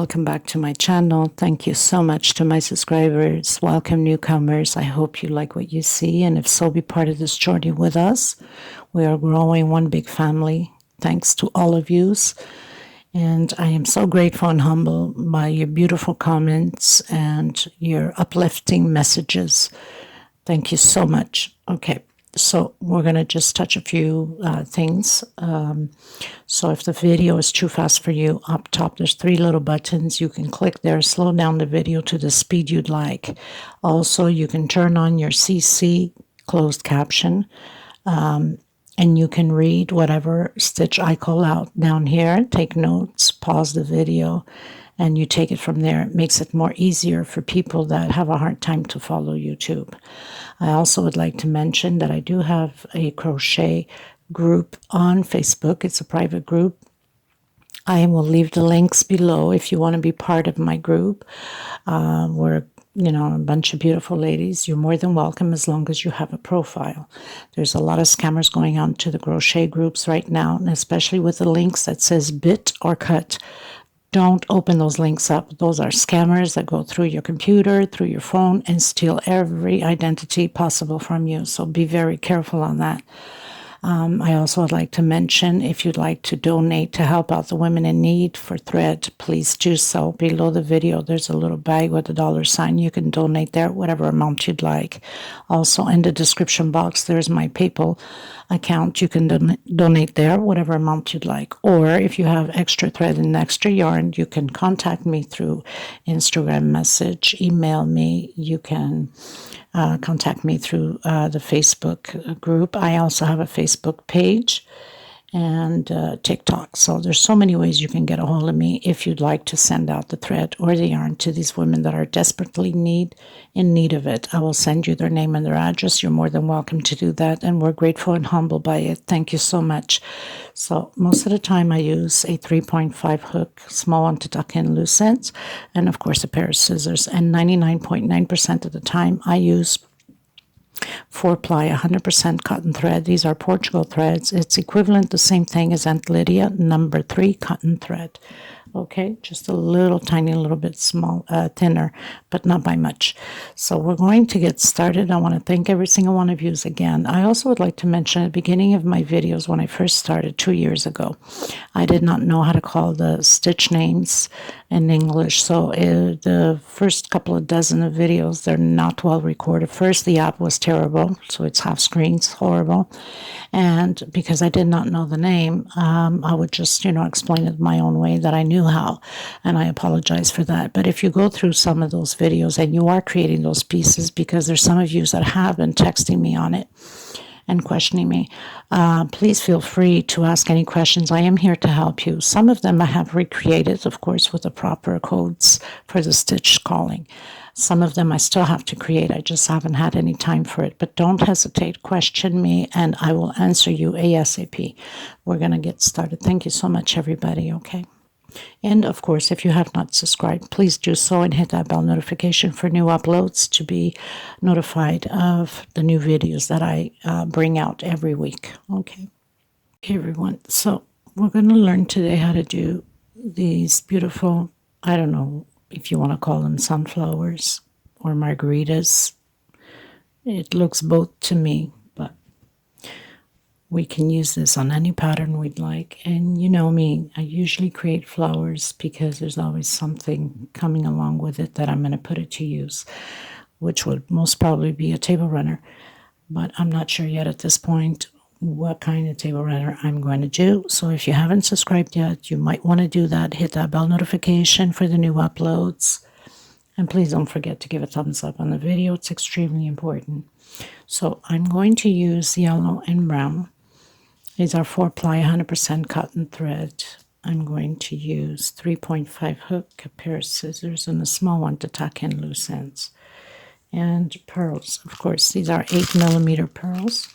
welcome back to my channel. Thank you so much to my subscribers. Welcome newcomers. I hope you like what you see, and if so, be part of this journey with us. We are growing one big family. Thanks to all of yous. And I am so grateful and humbled by your beautiful comments and your uplifting messages. Thank you so much. Okay. So we're going to just touch a few things. So if the video is too fast for you, up top there's 3 little buttons. You can click there, slow down the video to the speed you'd like. Also, you can turn on your CC, closed caption, and you can read whatever stitch I call out down here. Take notes, pause the video, and you take it from there. It makes it more easier for people that have a hard time to follow YouTube. I also would like to mention that I do have a crochet group on Facebook. It's a private group. I will leave the links below if you want to be part of my group. We're, a bunch of beautiful ladies. You're more than welcome as long as you have a profile. There's a lot of scammers going on to the crochet groups right now, and especially with the links that says bit or cut. Don't open those links up. Those are scammers that go through your computer, through your phone, and steal every identity possible from you. So be very careful on that. I also would like to mention, if you'd like to donate to help out the women in need for thread, please do so. Below the video, there's a little bag with a $sign. You can donate there, whatever amount you'd like. Also, in the description box, there's my PayPal account. You can donate there, whatever amount you'd like. Or if you have extra thread and extra yarn, you can contact me through Instagram message, email me. You can contact me through the Facebook group. I also have a Facebook page and TikTok. So there's so many ways you can get a hold of me if you'd like to send out the thread or the yarn to these women that are desperately in need of it. I will send you their name and their address. You're more than welcome to do that, and we're grateful and humbled by it. Thank you so much. So most of the time I use a 3.5 hook, small one to tuck in loose ends, and of course a pair of scissors. And 99.9% of the time I use 4-ply 100% cotton thread. These are Portugal threads. It's equivalent, the same thing as Aunt Lydia, number 3 cotton thread. Okay, just a little tiny little bit thinner, but not by much. So we're going to get started. I want to thank every single one of you again. I also would like to mention at the beginning of my videos, when I first started 2 years ago, I did not know how to call the stitch names in English. So the first couple of dozen of videos, they're not well recorded. First, the app was terrible, so it's half screens, horrible. And because I did not know the name, I would just, explain it my own way that I knew how, and I apologize for that. But if you go through some of those videos and you are creating those pieces, because there's some of you that have been texting me on it and questioning me, please feel free to ask any questions. I am here to help you. Some of them I have recreated, of course, with the proper codes for the stitch calling. Some of them I still have to create. I just haven't had any time for it. But don't hesitate. Question me, and I will answer you ASAP. We're going to get started. Thank you so much, everybody, okay? And, of course, if you have not subscribed, please do so and hit that bell notification for new uploads to be notified of the new videos that I bring out every week, okay? Hey, everyone. So we're going to learn today how to do these beautiful, I don't know if you want to call them sunflowers or margaritas. It looks both to me, but we can use this on any pattern we'd like. And you know me, I usually create flowers because there's always something coming along with it that I'm going to put it to use, which would most probably be a table runner. But I'm not sure yet at this point what kind of table runner I'm going to do. So if you haven't subscribed yet, you might want to do that. Hit that bell notification for the new uploads. And please don't forget to give a thumbs up on the video. It's extremely important. So I'm going to use yellow and brown. These are 4-ply 100% cotton thread. I'm going to use 3.5 hook, a pair of scissors, and a small one to tuck in loose ends. And pearls, of course. These are 8mm pearls.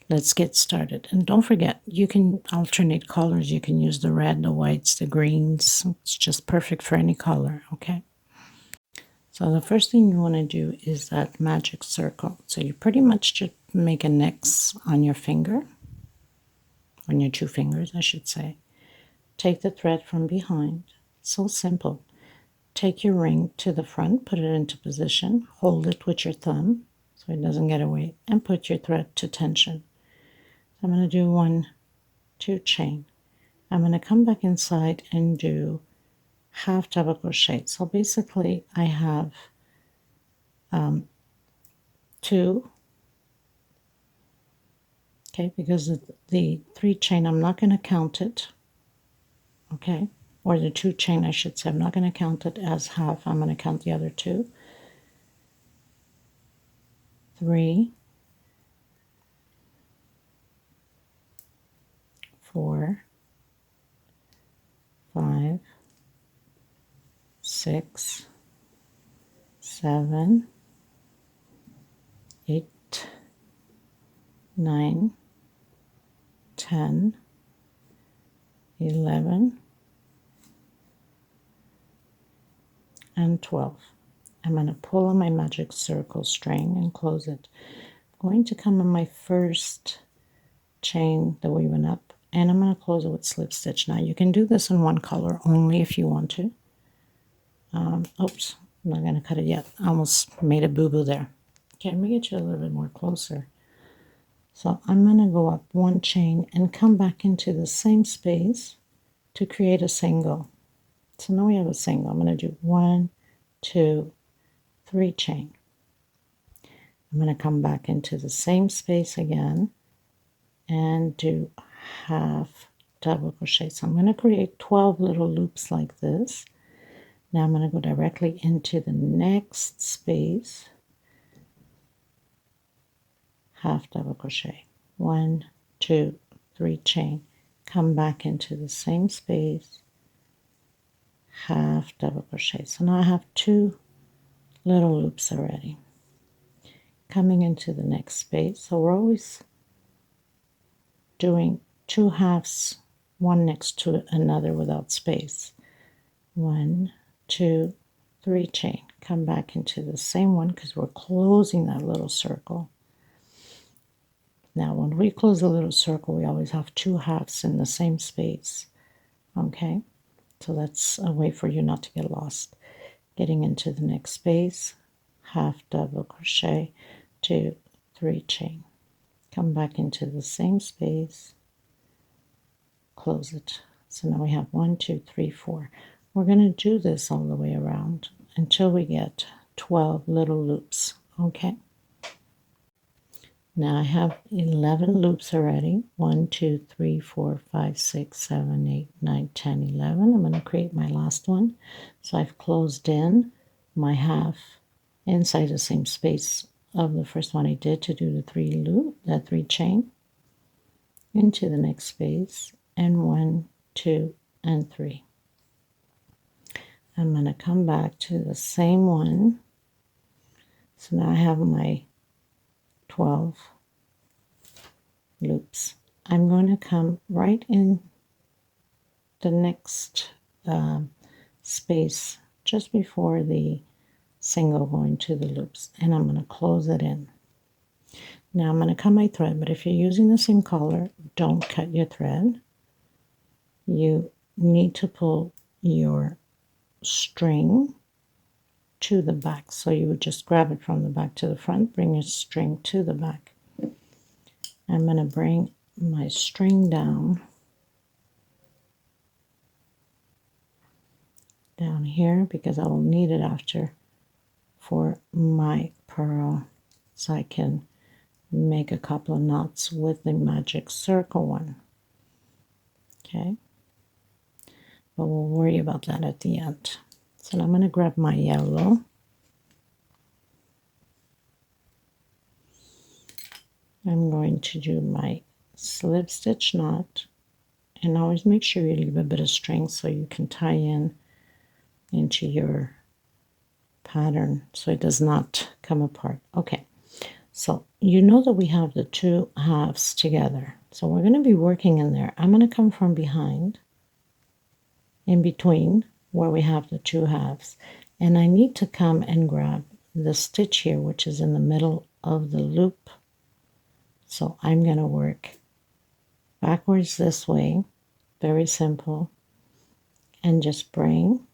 Let's get started. And don't forget, you can alternate colors. You can use the red, the whites, the greens. It's just perfect for any color, okay? So the first thing you want to do is that magic circle. So you pretty much just make an X on your finger, on your 2 fingers, I should say. Take the thread from behind So simple. Take your ring to the front, put it into position, hold it with your thumb so it doesn't get away, and put your thread to tension. I'm going to do 1, 2 chain. I'm going to come back inside and do half double crochet. So basically I have 2, okay, because the 3 chain, I'm not going to count it, okay, or the 2 chain I should say, I'm not going to count it as half, I'm going to count the other 2, 3, 4, 5, 6, 7, 8, 9, 10, 11, and 12. I'm going to pull on my magic circle string and close it. I'm going to come on my first chain that we went up, and I'm going to close it with slip stitch. Now you can do this in one color only if you want to. Oops, I'm not going to cut it yet. I almost made a boo-boo there. Okay, let me get you a little bit more closer. So I'm going to go up 1 chain and come back into the same space to create a single. So now we have a single. I'm going to do 1, 2, 3 chain. I'm going to come back into the same space again and do half double crochet. So I'm going to create 12 little loops like this. Now I'm going to go directly into the next space, half double crochet, 1, 2, 3 chain, come back into the same space, half double crochet. So now I have 2 little loops already. Coming into the next space, so we're always doing 2 halves, one next to another without space. 1, 2, 3 chain, come back into the same one because we're closing that little circle. Now when we close a little circle, we always have 2 halves in the same space, okay? So that's a way for you not to get lost. Getting into the next space, half double crochet, 2, 3 chain, come back into the same space, close it. So now we have 1, 2, 3, 4. We're going to do this all the way around until we get 12 little loops, okay? Now I have 11 loops already. 1, 2, 3, 4, 5, 6, 7, 8, 9, 10, 11. I'm going to create my last one. So I've closed in my half inside the same space of the first one I did to do the 3 chain into the next space, and 1, 2, and 3. I'm going to come back to the same one. So now I have my 12 loops. I'm going to come right in the next space just before the single going to the loops, and I'm going to close it in. Now I'm going to cut my thread, but if you're using the same color, don't cut your thread. You need to pull your string to the back. So you would just grab it from the back to the front, bring your string to the back. I'm going to bring my string down here because I will need it after for my purl, so I can make a couple of knots with the magic circle one. Okay, but we'll worry about that at the end. So now I'm going to grab my yellow. I'm going to do my slip stitch knot, and always make sure you leave a bit of string so you can tie in into your pattern so it does not come apart. Okay, so you know that we have the 2 halves together, so we're going to be working in there. I'm going to come from behind, in between where we have the 2 halves, and I need to come and grab the stitch here, which is in the middle of the loop. So I'm going to work backwards this way, very simple, and just bring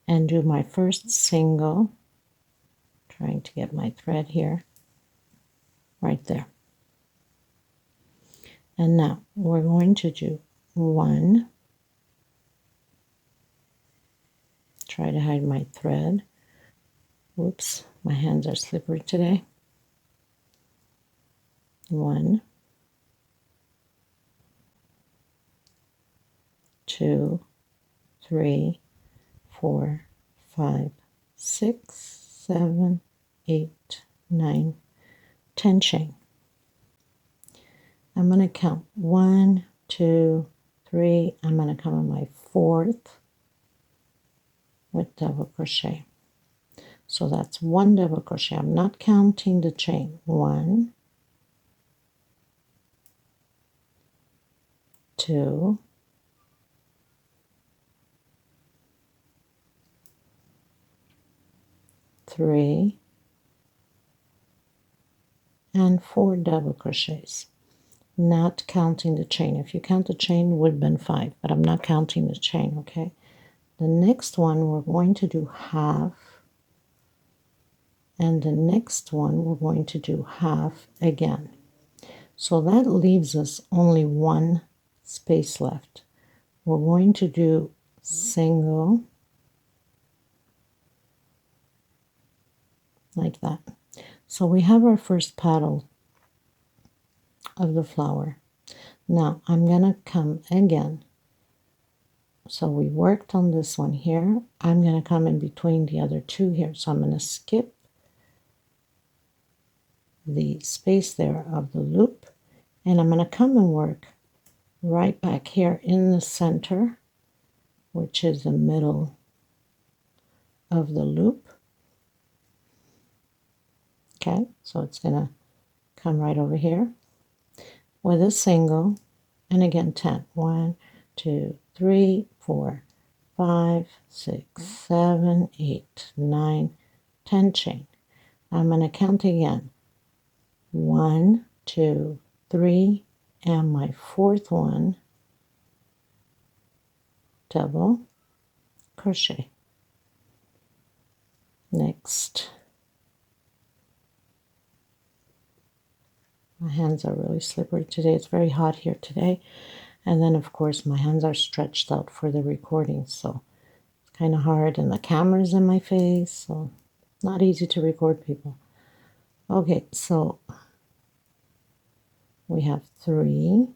and do my first single, trying to get my thread here, right there. And now we're going to do 1, try to hide my thread. Whoops, my hands are slippery today. 1, 2, 3, 4, 5, 6, 7, 8, 9, 10 chain. I'm going to count 1, 2, 3. I'm going to come on my 4th with double crochet. So that's 1 double crochet. I'm not counting the chain. 1, 2, 3, and 4 double crochets. Not counting the chain. If you count the chain, it would have been 5, but I'm not counting the chain, okay? The next one, we're going to do half, and the next one, we're going to do half again. So that leaves us only 1 space left. We're going to do single, like that. So we have our first petal of the flower. Now I'm going to come again. So we worked on this one here. I'm going to come in between the other 2 here. So I'm going to skip the space there of the loop, and I'm going to come and work right back here in the center, which is the middle of the loop. Okay, so it's going to come right over here with a single, and again 10. 1, 2, 3, 4, 5, 6, 7, 8, 9, 10 chain. I'm going to count again. 1, 2, 3, and my 4th one, double crochet. Next. My hands are really slippery today. It's very hot here today. And then, of course, my hands are stretched out for the recording, so it's kind of hard, and the camera's in my face, so not easy to record, people. Okay, so we have 3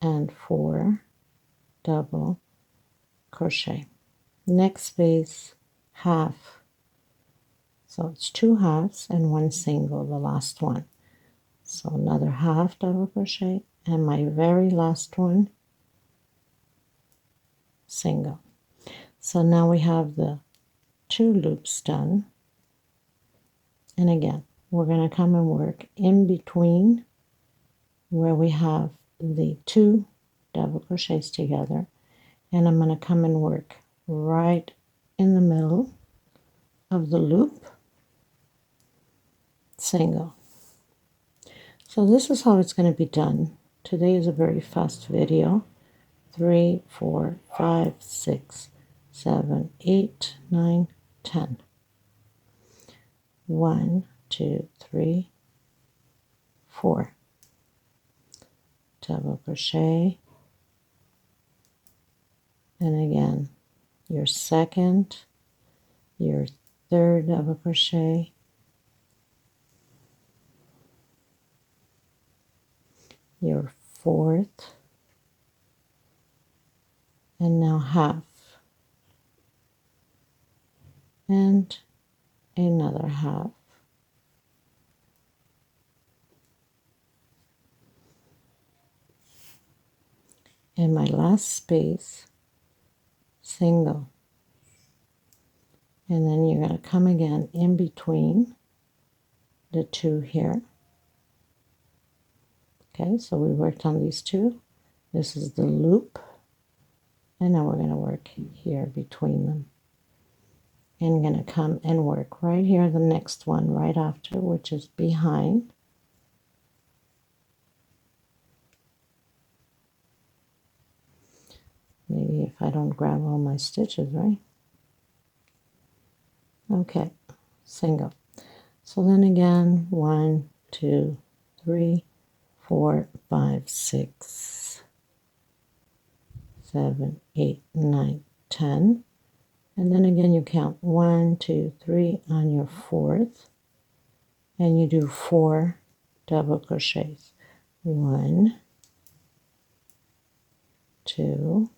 and 4 double crochet. Next space, half. So it's 2 halves and 1 single, the last one. So another half double crochet, and my very last one, single. So now we have the 2 loops done. And again, we're going to come and work in between where we have the 2 double crochets together, and I'm going to come and work right in the middle of the loop, single. So this is how it's going to be done. Today is a very fast video. 3, 4, 5, 6, 7, 8, 9, 10. 1, 2, 3, 4. Double crochet, and again your second, your third double crochet, your fourth, and now half, and another half, and my last space, single. And then you're going to come again in between the 2 here. Okay, so we worked on these 2. This is the loop, and now we're going to work here between them. And going to come and work right here, the next one right after, which is behind. Maybe if I don't grab all my stitches, right? Okay, single. So then again, 1, 2, 3, 4, 5, 6, 7, 8, 9, 10. And then again, you count 1, 2, 3 on your fourth, and you do 4 double crochets. 1, 2,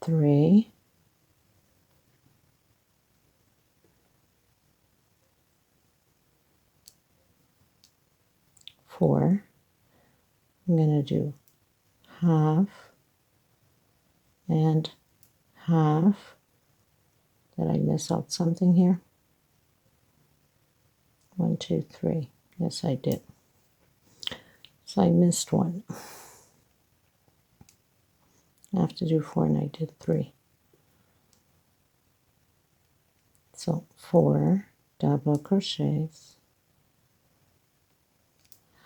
3, 4. I'm going to do half and half. Did I miss out something here? 1, 2, 3. Yes, I did. So I missed one. I have to do 4 and I did 3. So 4 double crochets,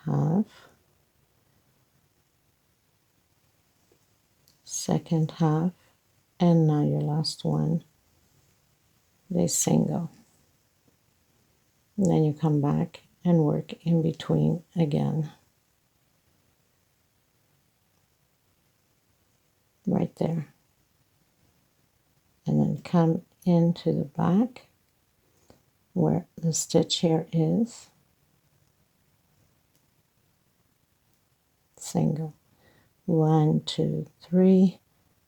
half, second half, and now your last one, they single. And then you come back and work in between again. Right there. And then come into the back where the stitch here is, single. 1, 2, 3,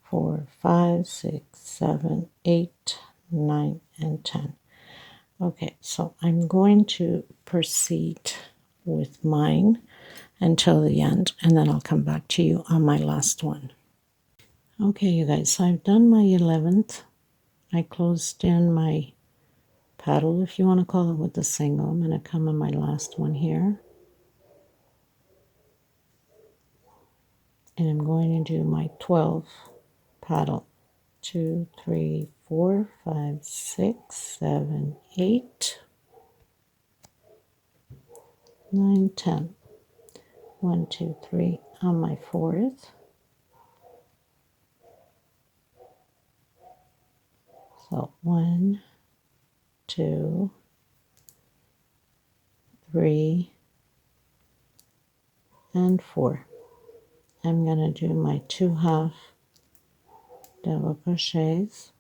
4, 5, 6, 7, 8, 9, and 10. Okay, so I'm going to proceed with mine until the end, and then I'll come back to you on my last one. Okay, you guys, so I've done my 11th. I closed in my paddle, if you want to call it, with the single. I'm going to come on my last one here. And I'm going to do my 12 paddle. 2, 3, 4, 5, 6, 7, 8, 9, 10. 1, 2, 3 on my fourth. So 1, 2, 3, and 4. I'm going to do my 2 half double crochets.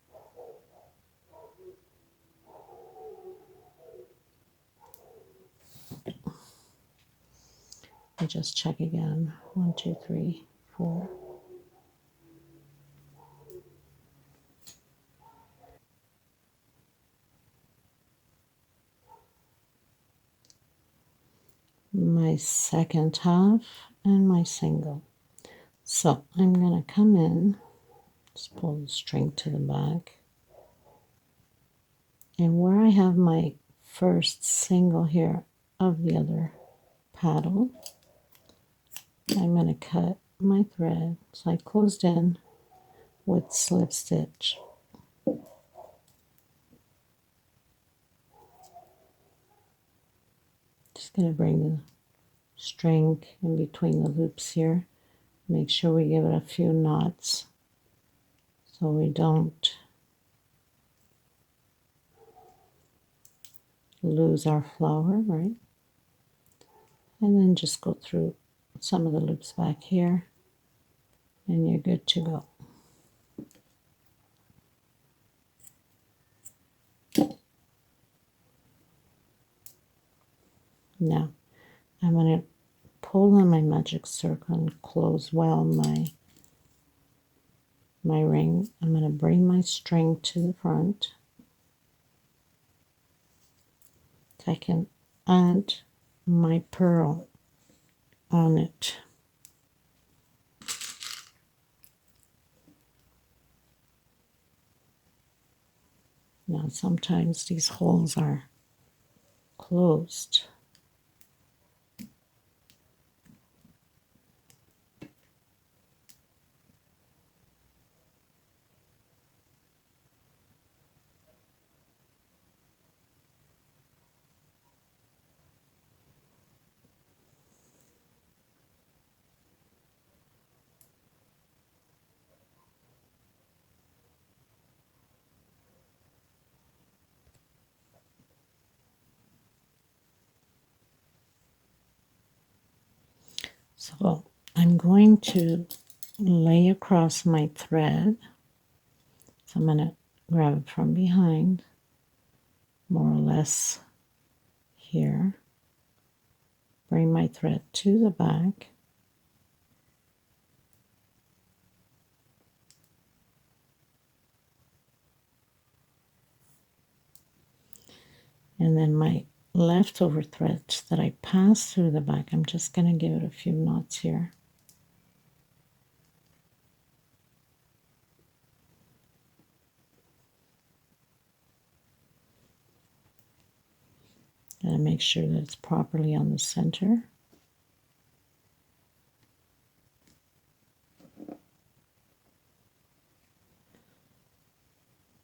I just check again. 1, 2, 3, 4. My second half and my single. So I'm going to come in, just pull the string to the back, and where I have my first single here of the other paddle, I'm going to cut my thread. So I closed in with slip stitch. Just going to bring the string in between the loops here. Make sure we give it a few knots so we don't lose our flower, right? And then just go through some of the loops back here and you're good to go. Now I'm going to pull on my magic circle and close well my ring. I'm going to bring my string to the front so I can add my pearl on it. Now sometimes these holes are closed. So I'm going to lay across my thread. So I'm going to grab it from behind, more or less here. Bring my thread to the back. And then my leftover threads that I pass through the back, I'm just going to give it a few knots here. And make sure that it's properly on the center.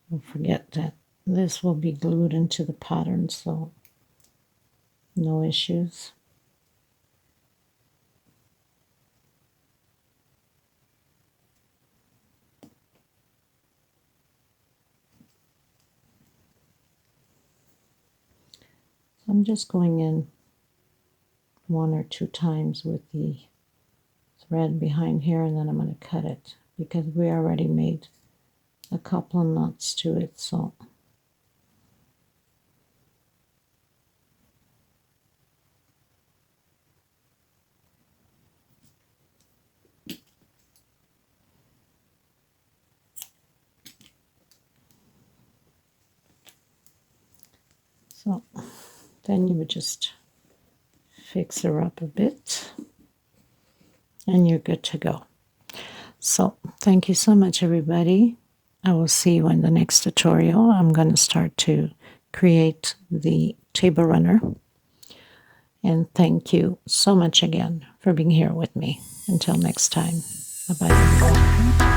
Don't forget that this will be glued into the pattern, so no issues. So I'm just going in 1 or 2 times with the thread behind here, and then I'm going to cut it because we already made a couple of knots to it. So then you would just fix her up a bit and you're good to go. So thank you so much, everybody. I will see you in the next tutorial. I'm going to start to create the table runner. And thank you so much again for being here with me. Until next time. Bye-bye.